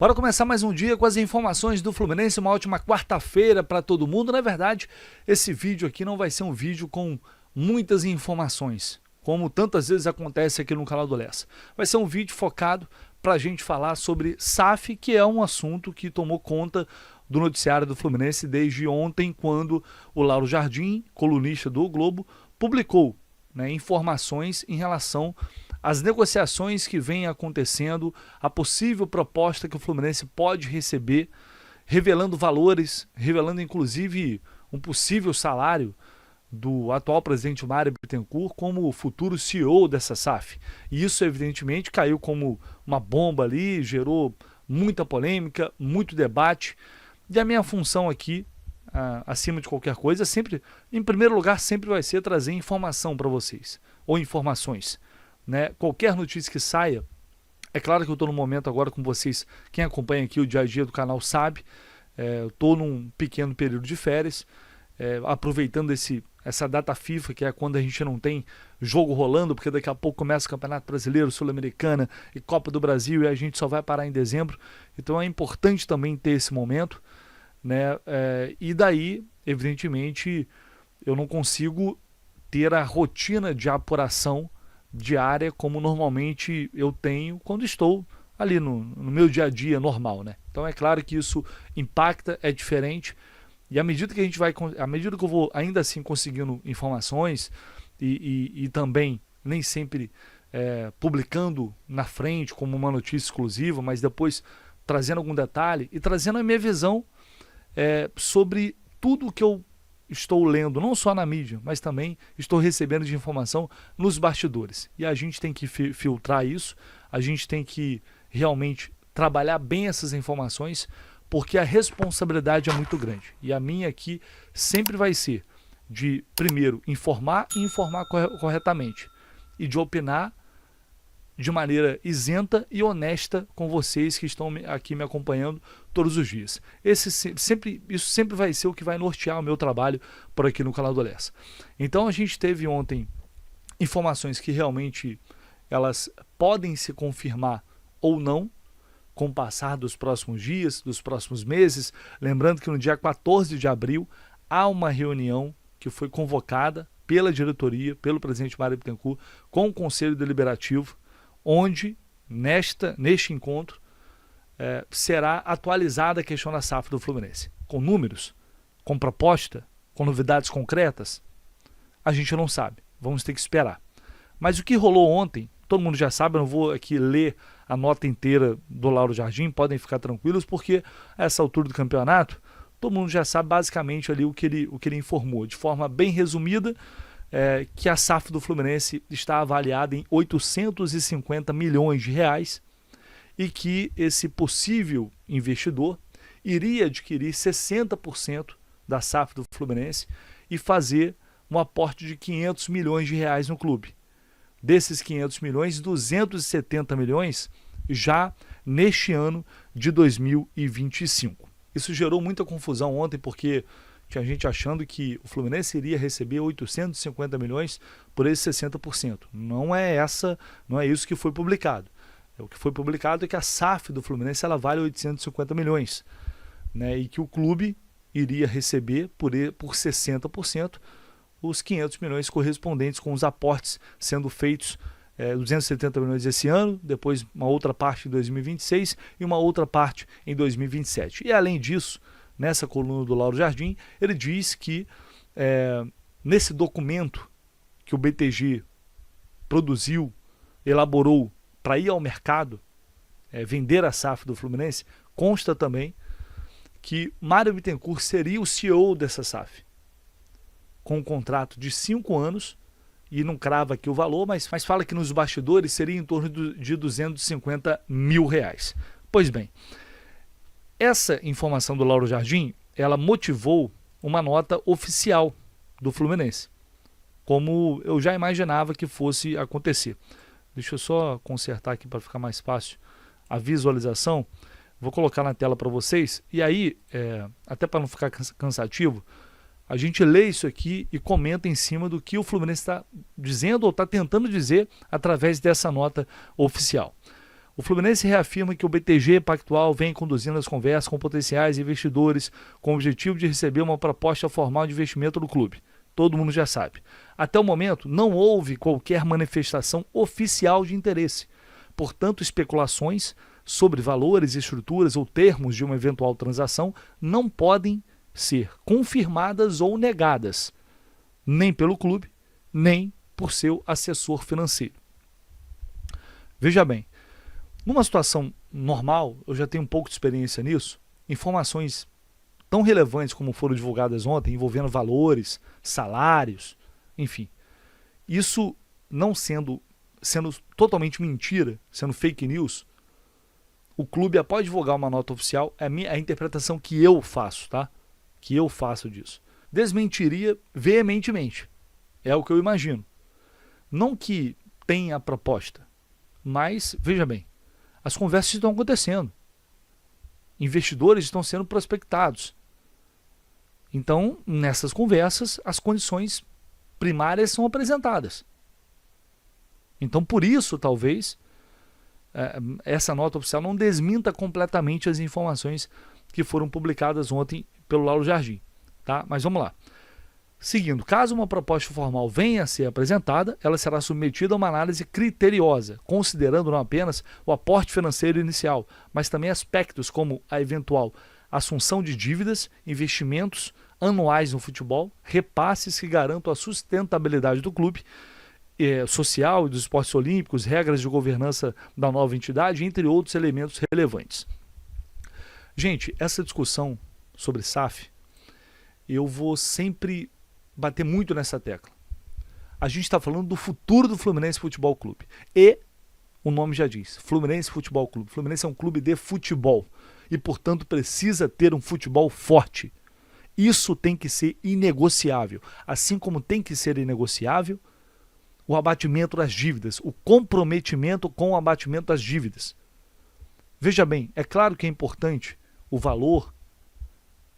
Bora começar mais um dia com as informações do Fluminense, uma ótima quarta-feira para todo mundo. Na verdade, esse vídeo aqui não vai ser um vídeo com muitas informações, como tantas vezes acontece aqui no canal do Lessa. Vai ser um vídeo focado para a gente falar sobre SAF, que é um assunto que tomou conta do noticiário do Fluminense desde ontem, quando o Lauro Jardim, colunista do O Globo, publicou informações em relação às negociações que vêm acontecendo, a possível proposta que o Fluminense pode receber, revelando valores, revelando inclusive um possível salário do atual presidente Mário Bittencourt como o futuro CEO dessa SAF. E isso, evidentemente, caiu como uma bomba ali, gerou muita polêmica, muito debate. E a minha função aqui, acima de qualquer coisa, sempre, em primeiro lugar, sempre vai ser trazer informação para vocês, ou informações. Qualquer notícia que saia, é claro que eu estou no momento agora com vocês, quem acompanha aqui o dia a dia do canal sabe, eu estou num pequeno período de férias, aproveitando essa data FIFA, que é quando a gente não tem jogo rolando, porque daqui a pouco começa o Campeonato Brasileiro, Sul-Americana e Copa do Brasil, e a gente só vai parar em dezembro, então é importante também ter esse momento, e daí, evidentemente, eu não consigo ter a rotina de apuração diária como normalmente eu tenho quando estou ali no meu dia a dia normal, Então é claro que isso impacta, é diferente, e à medida que à medida que eu vou ainda assim conseguindo informações e também nem sempre publicando na frente como uma notícia exclusiva, mas depois trazendo algum detalhe e trazendo a minha visão sobre tudo o que eu estou lendo, não só na mídia, mas também estou recebendo de informação nos bastidores. E a gente tem que filtrar isso, a gente tem que realmente trabalhar bem essas informações, porque a responsabilidade é muito grande. E a minha aqui sempre vai ser de, primeiro, informar e informar corretamente, e de opinar de maneira isenta e honesta com vocês que estão aqui me acompanhando todos os dias. Isso sempre vai ser o que vai nortear o meu trabalho por aqui no canal do Lessa. Então a gente teve ontem informações que realmente elas podem se confirmar ou não com o passar dos próximos dias, dos próximos meses. Lembrando que no dia 14 de abril há uma reunião que foi convocada pela diretoria, pelo presidente Mário Bittencourt, com o Conselho Deliberativo, onde, neste encontro, será atualizada a questão da SAF do Fluminense. Com números, com proposta, com novidades concretas, a gente não sabe. Vamos ter que esperar. Mas o que rolou ontem, todo mundo já sabe, eu não vou aqui ler a nota inteira do Lauro Jardim, podem ficar tranquilos, porque a essa altura do campeonato, todo mundo já sabe basicamente ali o que ele informou, de forma bem resumida, que a SAF do Fluminense está avaliada em 850 milhões de reais e que esse possível investidor iria adquirir 60% da SAF do Fluminense e fazer um aporte de 500 milhões de reais no clube. Desses 500 milhões, 270 milhões já neste ano de 2025. Isso gerou muita confusão ontem, porque tinha gente achando que o Fluminense iria receber 850 milhões por esses 60%. Não é isso que foi publicado. O que foi publicado é que a SAF do Fluminense ela vale 850 milhões, e que o clube iria receber por 60% os 500 milhões correspondentes com os aportes sendo feitos, 270 milhões esse ano, depois uma outra parte em 2026 e uma outra parte em 2027. E além disso, nessa coluna do Lauro Jardim, ele diz que nesse documento que o BTG produziu, elaborou para ir ao mercado, vender a SAF do Fluminense, consta também que Mário Bittencourt seria o CEO dessa SAF, com um contrato de 5 anos, e não crava aqui o valor, mas fala que nos bastidores seria em torno de 250 mil reais. Pois bem, essa informação do Lauro Jardim, ela motivou uma nota oficial do Fluminense, como eu já imaginava que fosse acontecer. Deixa eu só consertar aqui para ficar mais fácil a visualização. Vou colocar na tela para vocês, e aí, até para não ficar cansativo, a gente lê isso aqui e comenta em cima do que o Fluminense está dizendo ou está tentando dizer através dessa nota oficial. O Fluminense reafirma que o BTG Pactual vem conduzindo as conversas com potenciais investidores com o objetivo de receber uma proposta formal de investimento do clube. Todo mundo já sabe. Até o momento, não houve qualquer manifestação oficial de interesse. Portanto, especulações sobre valores, estruturas ou termos de uma eventual transação não podem ser confirmadas ou negadas, nem pelo clube, nem por seu assessor financeiro. Veja bem, numa situação normal, eu já tenho um pouco de experiência nisso, informações tão relevantes como foram divulgadas ontem, envolvendo valores, salários, enfim. Isso não sendo totalmente mentira, sendo fake news, o clube, após divulgar uma nota oficial, é a interpretação que eu faço, tá? Que eu faço disso. Desmentiria veementemente. É o que eu imagino. Não que tenha a proposta, mas, veja bem, as conversas estão acontecendo. Investidores estão sendo prospectados. Então, nessas conversas, as condições primárias são apresentadas. Então, por isso, talvez, essa nota oficial não desminta completamente as informações que foram publicadas ontem pelo Lauro Jardim. Tá? Mas vamos lá. Seguindo, caso uma proposta formal venha a ser apresentada, ela será submetida a uma análise criteriosa, considerando não apenas o aporte financeiro inicial, mas também aspectos como a eventual assunção de dívidas, investimentos anuais no futebol, repasses que garantam a sustentabilidade do clube, social e dos esportes olímpicos, regras de governança da nova entidade, entre outros elementos relevantes. Gente, essa discussão sobre SAF, eu vou sempre bater muito nessa tecla. A gente está falando do futuro do Fluminense Futebol Clube. E, o nome já diz, Fluminense Futebol Clube. Fluminense é um clube de futebol e, portanto, precisa ter um futebol forte. Isso tem que ser inegociável. Assim como tem que ser inegociável o abatimento das dívidas, o comprometimento com o abatimento das dívidas. Veja bem, é claro que é importante o valor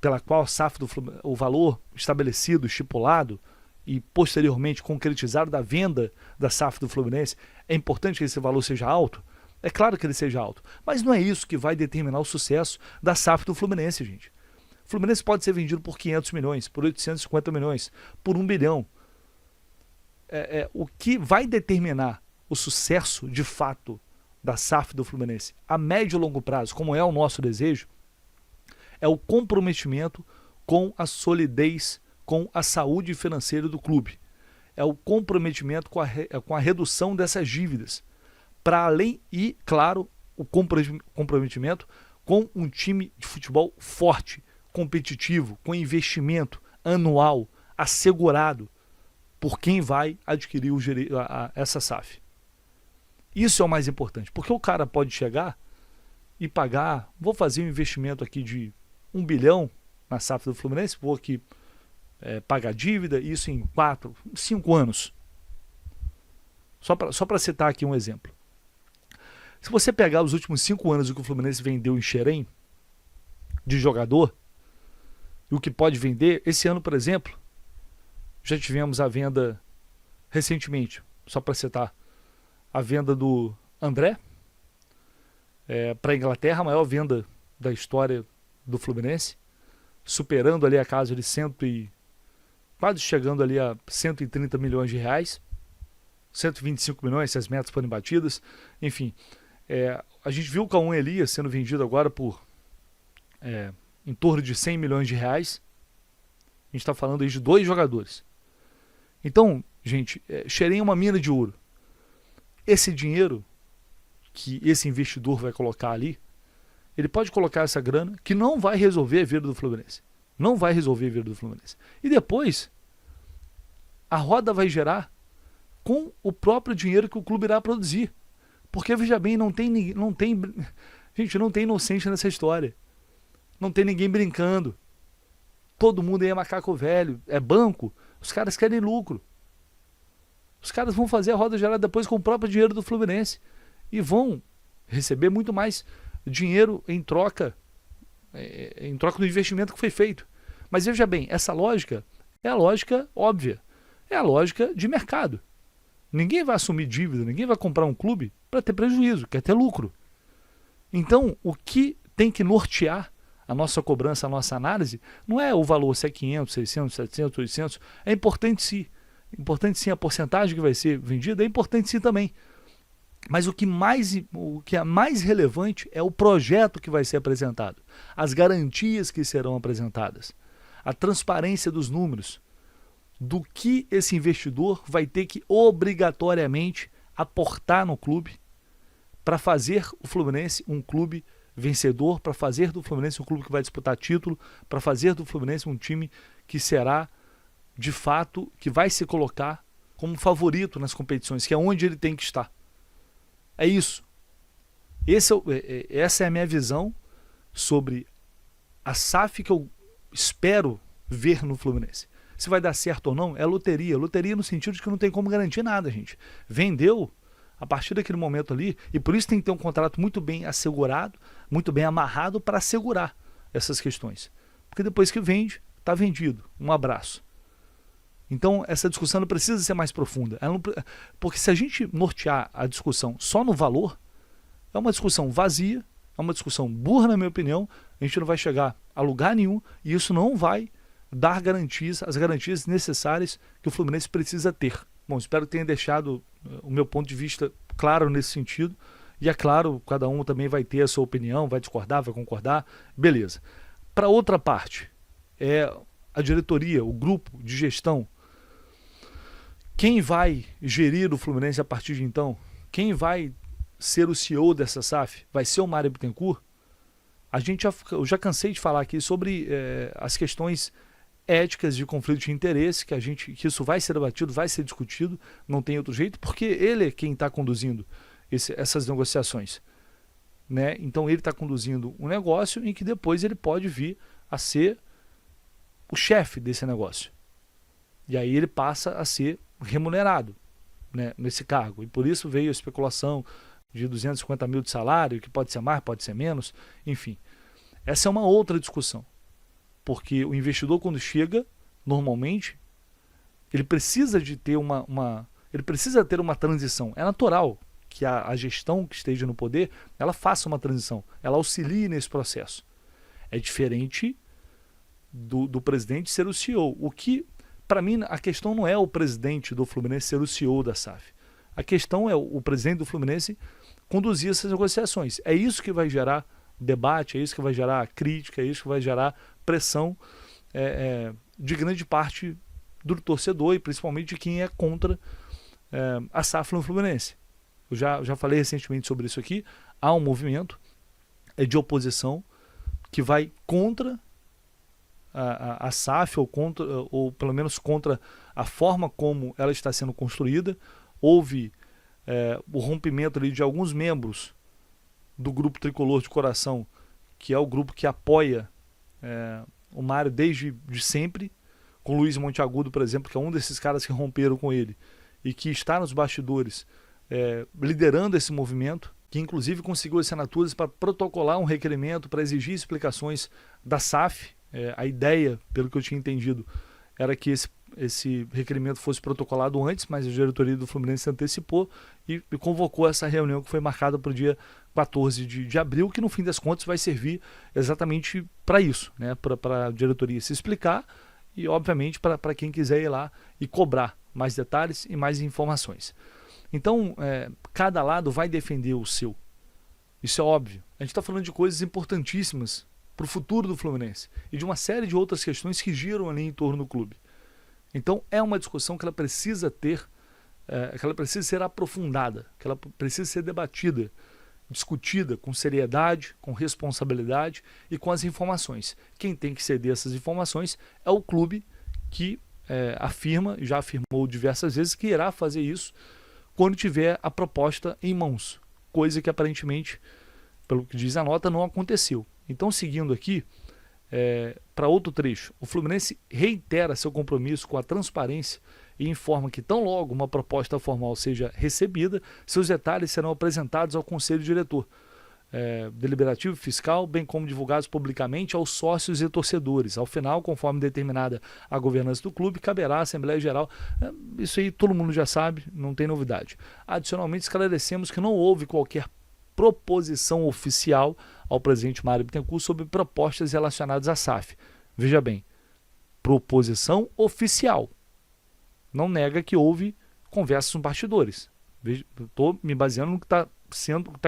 pela qual a SAF do Fluminense, o valor estabelecido, estipulado e posteriormente concretizado da venda da SAF do Fluminense, é importante que esse valor seja alto? É claro que ele seja alto, mas não é isso que vai determinar o sucesso da SAF do Fluminense, gente. O Fluminense pode ser vendido por 500 milhões, por 850 milhões, por 1 bilhão. O que vai determinar o sucesso, de fato, da SAF do Fluminense a médio e longo prazo, como é o nosso desejo, é o comprometimento com a solidez, com a saúde financeira do clube. É o comprometimento com a redução dessas dívidas. Para além e, claro, o comprometimento com um time de futebol forte, competitivo, com investimento anual, assegurado por quem vai adquirir essa SAF. Isso é o mais importante, porque o cara pode chegar e pagar, vou fazer um investimento aqui de 1 bilhão na SAF do Fluminense, vou aqui pagar dívida, isso em 4, 5 anos. Só para citar aqui um exemplo. Se você pegar os últimos 5 anos do que o Fluminense vendeu em Xerém, de jogador, e o que pode vender, esse ano, por exemplo, já tivemos a venda recentemente, só para citar, a venda do André para a Inglaterra, a maior venda da história do Fluminense, superando ali a casa de quase chegando ali a 130 milhões de reais, 125 milhões se as metas forem batidas, enfim. A gente viu o Cauã Elias sendo vendido agora por em torno de 100 milhões de reais. A gente está falando aí de 2 jogadores. Então, gente, Xerém é uma mina de ouro. Esse dinheiro que esse investidor vai colocar ali, ele pode colocar essa grana que não vai resolver a vida do Fluminense. Não vai resolver a vida do Fluminense. E depois, a roda vai gerar com o próprio dinheiro que o clube irá produzir. Porque, veja bem, gente, não tem inocente nessa história. Não tem ninguém brincando. Todo mundo aí é macaco velho, é banco. Os caras querem lucro. Os caras vão fazer a roda gerar depois com o próprio dinheiro do Fluminense. E vão receber muito mais dinheiro em troca do investimento que foi feito. Mas veja bem, essa lógica é a lógica óbvia. É a lógica de mercado. Ninguém vai assumir dívida, ninguém vai comprar um clube para ter prejuízo, quer ter lucro. Então, o que tem que nortear a nossa cobrança, a nossa análise, não é o valor, se é 500, 600, 700, 800. É importante sim. Importante sim a porcentagem que vai ser vendida, é importante sim também. Mas o que é mais relevante é o projeto que vai ser apresentado, as garantias que serão apresentadas, a transparência dos números, do que esse investidor vai ter que obrigatoriamente aportar no clube para fazer o Fluminense um clube vencedor, para fazer do Fluminense um clube que vai disputar título, para fazer do Fluminense um time que será, de fato, que vai se colocar como favorito nas competições, que é onde ele tem que estar. É isso. Essa é a minha visão sobre a SAF que eu espero ver no Fluminense. Se vai dar certo ou não, é loteria. Loteria no sentido de que não tem como garantir nada, gente. Vendeu a partir daquele momento ali, e por isso tem que ter um contrato muito bem assegurado, muito bem amarrado para assegurar essas questões. Porque depois que vende, está vendido. Um abraço. Então, essa discussão não precisa ser mais profunda. Porque se a gente nortear a discussão só no valor, é uma discussão vazia, é uma discussão burra, na minha opinião, a gente não vai chegar a lugar nenhum, e isso não vai dar garantias, as garantias necessárias que o Fluminense precisa ter. Bom, espero que tenha deixado o meu ponto de vista claro nesse sentido. E é claro, cada um também vai ter a sua opinião, vai discordar, vai concordar, beleza. Para outra parte, é a diretoria, o grupo de gestão. Quem vai gerir o Fluminense a partir de então? Quem vai ser o CEO dessa SAF? Vai ser o Mário Bittencourt? Eu já cansei de falar aqui sobre as questões éticas de conflito de interesse, que isso vai ser debatido, vai ser discutido, não tem outro jeito, porque ele é quem está conduzindo essas negociações. Né? Então ele está conduzindo um negócio em que depois ele pode vir a ser o chefe desse negócio. E aí ele passa a ser remunerado, né, nesse cargo. E por isso veio a especulação de 250 mil de salário, que pode ser mais, pode ser menos, enfim. Essa é uma outra discussão. Porque o investidor, quando chega, normalmente, ele precisa de ter ele precisa ter uma transição. É natural que a gestão que esteja no poder, ela faça uma transição, ela auxilie nesse processo. É diferente do presidente ser o CEO. O que, para mim, a questão não é o presidente do Fluminense ser o CEO da SAF. A questão é o presidente do Fluminense conduzir essas negociações. É isso que vai gerar debate, é isso que vai gerar crítica, é isso que vai gerar pressão de grande parte do torcedor e principalmente de quem é contra a SAF no Fluminense. Eu já falei recentemente sobre isso aqui. Há um movimento de oposição que vai contra a SAF ou pelo menos contra a forma como ela está sendo construída. Houve o rompimento ali de alguns membros do grupo Tricolor de Coração, que é o grupo que apoia o Mário desde sempre, com o Luiz Monteagudo, por exemplo, que é um desses caras que romperam com ele e que está nos bastidores liderando esse movimento, que inclusive conseguiu as assinaturas para protocolar um requerimento, para exigir explicações da SAF. A ideia, pelo que eu tinha entendido, era que esse requerimento fosse protocolado antes, mas a diretoria do Fluminense se antecipou e convocou essa reunião que foi marcada para o dia 14 de abril, que no fim das contas vai servir exatamente para isso, né? Para a diretoria se explicar e, obviamente, para quem quiser ir lá e cobrar mais detalhes e mais informações. Então, cada lado vai defender o seu. Isso é óbvio. A gente está falando de coisas importantíssimas para o futuro do Fluminense e de uma série de outras questões que giram ali em torno do clube. Então, é uma discussão que ela precisa ter, que ela precisa ser aprofundada, que ela precisa ser debatida, discutida com seriedade, com responsabilidade e com as informações. Quem tem que ceder essas informações é o clube que afirma, já afirmou diversas vezes, que irá fazer isso quando tiver a proposta em mãos, coisa que aparentemente, pelo que diz a nota, não aconteceu. Então, seguindo aqui, para outro trecho, o Fluminense reitera seu compromisso com a transparência e informa que tão logo uma proposta formal seja recebida, seus detalhes serão apresentados ao Conselho Diretor Deliberativo e Fiscal, bem como divulgados publicamente aos sócios e torcedores. Ao final, conforme determinada a governança do clube, caberá à Assembleia Geral. Isso aí todo mundo já sabe, não tem novidade. Adicionalmente, esclarecemos que não houve qualquer proposição oficial ao presidente Mário Bittencourt sobre propostas relacionadas à SAF. Veja bem, proposição oficial. Não nega que houve conversas nos bastidores. Estou me baseando no que está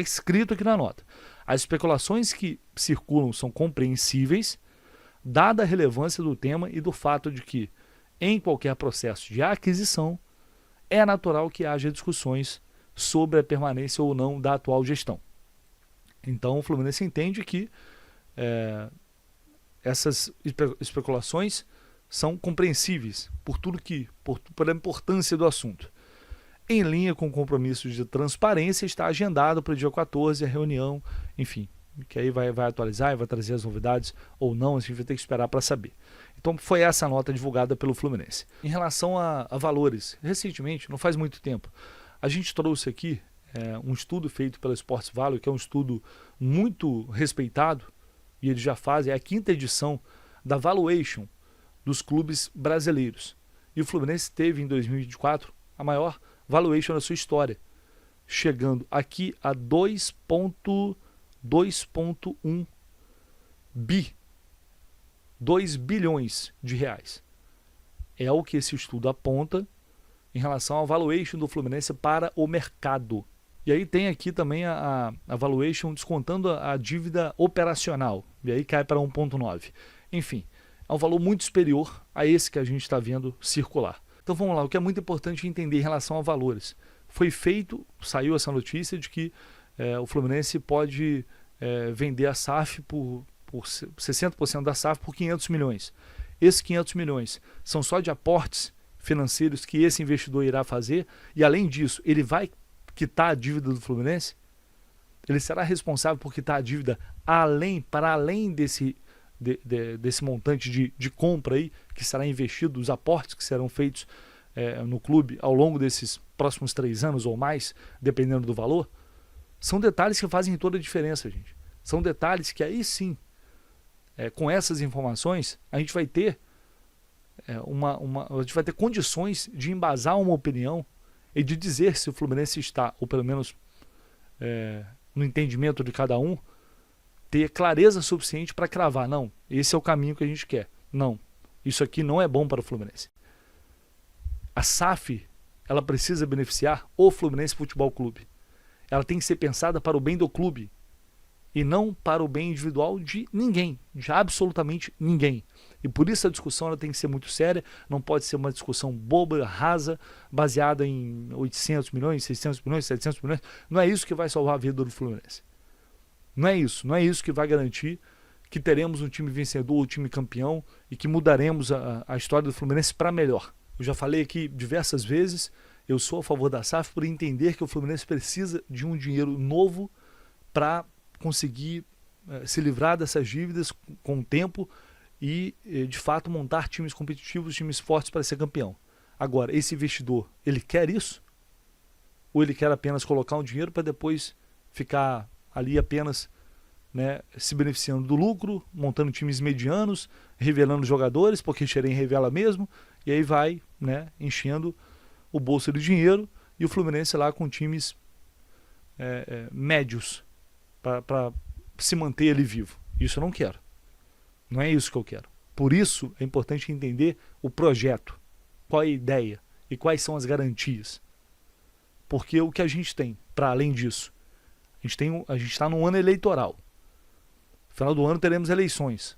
escrito aqui na nota. As especulações que circulam são compreensíveis, dada a relevância do tema e do fato de que, em qualquer processo de aquisição, é natural que haja discussões sobre a permanência ou não da atual gestão. Então, o Fluminense entende que essas especulações são compreensíveis pela importância do assunto. Em linha com compromissos de transparência, está agendado para o dia 14 a reunião, enfim, que aí vai atualizar e vai trazer as novidades ou não, a gente vai ter que esperar para saber. Então foi essa nota divulgada pelo Fluminense. Em relação a valores, recentemente, não faz muito tempo, a gente trouxe aqui um estudo feito pela Sports Value, que é um estudo muito respeitado, e eles já fazem, é a 5ª edição da Valuation dos clubes brasileiros. E o Fluminense teve em 2024 a maior valuation da sua história, chegando aqui a 2,1 bi. 2 bilhões de reais. É o que esse estudo aponta em relação à valuation do Fluminense para o mercado. E aí tem aqui também a valuation descontando a dívida operacional. E aí cai para 1,9. Enfim, é um valor muito superior a esse que a gente está vendo circular. Então vamos lá, o que é muito importante entender em relação a valores. Saiu essa notícia de que o Fluminense pode vender a SAF por 60% da SAF por 500 milhões. Esses 500 milhões são só de aportes financeiros que esse investidor irá fazer, e além disso, ele vai quitar a dívida do Fluminense? Ele será responsável por quitar a dívida para além desse montante de compra aí, que será investido, os aportes que serão feitos no clube ao longo desses próximos 3 anos ou mais, dependendo do valor? São detalhes que fazem toda a diferença, gente. São detalhes que aí sim, com essas informações, a gente vai ter a gente vai ter condições de embasar uma opinião e de dizer se o Fluminense está, ou pelo menos no entendimento de cada um, ter clareza suficiente para cravar, não, esse é o caminho que a gente quer. Não, isso aqui não é bom para o Fluminense. A SAF, ela precisa beneficiar o Fluminense Futebol Clube. Ela tem que ser pensada para o bem do clube e não para o bem individual de ninguém, de absolutamente ninguém. E por isso a discussão ela tem que ser muito séria, não pode ser uma discussão boba, rasa, baseada em 800 milhões, 600 milhões, 700 milhões. Não é isso que vai salvar a vida do Fluminense. Não é isso que vai garantir que teremos um time vencedor, um time campeão e que mudaremos a história do Fluminense para melhor. Eu já falei aqui diversas vezes, eu sou a favor da SAF por entender que o Fluminense precisa de um dinheiro novo para conseguir se livrar dessas dívidas com o tempo e, de fato, montar times competitivos, times fortes para ser campeão. Agora, esse investidor, ele quer isso? Ou ele quer apenas colocar um dinheiro para depois ficar ali apenas se beneficiando do lucro, montando times medianos, revelando jogadores, porque Xerém revela mesmo, e aí vai enchendo o bolso de dinheiro e o Fluminense lá com times médios para se manter ali vivo. Isso eu não quero. Não é isso que eu quero. Por isso é importante entender o projeto, qual é a ideia e quais são as garantias. Porque o que a gente tem, para além disso, a gente está num ano eleitoral. No final do ano teremos eleições.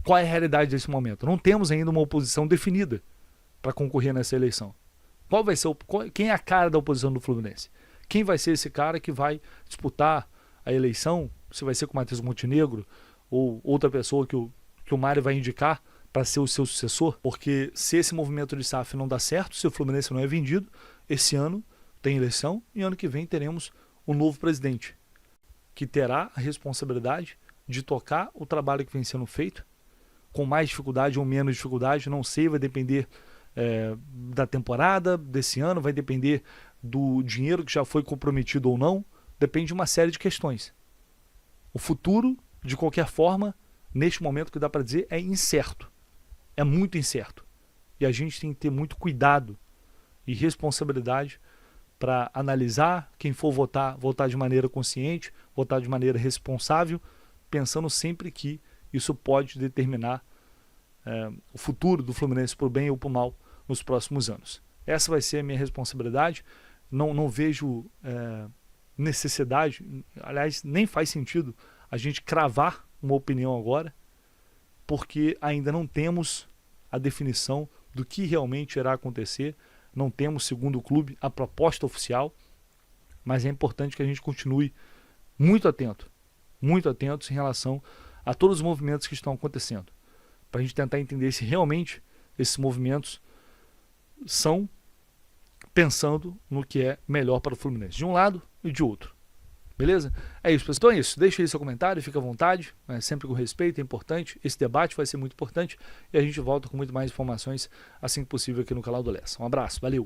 Qual é a realidade desse momento? Não temos ainda uma oposição definida para concorrer nessa eleição. Quem é a cara da oposição do Fluminense? Quem vai ser esse cara que vai disputar a eleição? Se vai ser com o Matheus Montenegro ou outra pessoa que o Mário vai indicar para ser o seu sucessor? Porque se esse movimento de SAF não dá certo, se o Fluminense não é vendido, esse ano tem eleição e ano que vem teremos um novo presidente que terá a responsabilidade de tocar o trabalho que vem sendo feito, com mais dificuldade ou menos dificuldade, não sei, vai depender da temporada desse ano, vai depender do dinheiro que já foi comprometido ou não, depende de uma série de questões. O futuro, de qualquer forma, neste momento que dá para dizer, é incerto. É muito incerto. E a gente tem que ter muito cuidado e responsabilidade para analisar. Quem for votar, votar de maneira consciente, votar de maneira responsável, pensando sempre que isso pode determinar o futuro do Fluminense para o bem ou para o mal nos próximos anos. Essa vai ser a minha responsabilidade. Não vejo necessidade, aliás, nem faz sentido a gente cravar uma opinião agora, porque ainda não temos a definição do que realmente irá acontecer, não temos, segundo o clube, a proposta oficial, mas é importante que a gente continue muito atentos em relação a todos os movimentos que estão acontecendo, para a gente tentar entender se realmente esses movimentos são pensando no que é melhor para o Fluminense, de um lado e de outro. Beleza? É isso, pessoal. Então é isso. Deixa aí seu comentário, fica à vontade, sempre com respeito, é importante. Esse debate vai ser muito importante e a gente volta com muito mais informações assim que possível aqui no canal do Lessa. Um abraço, valeu!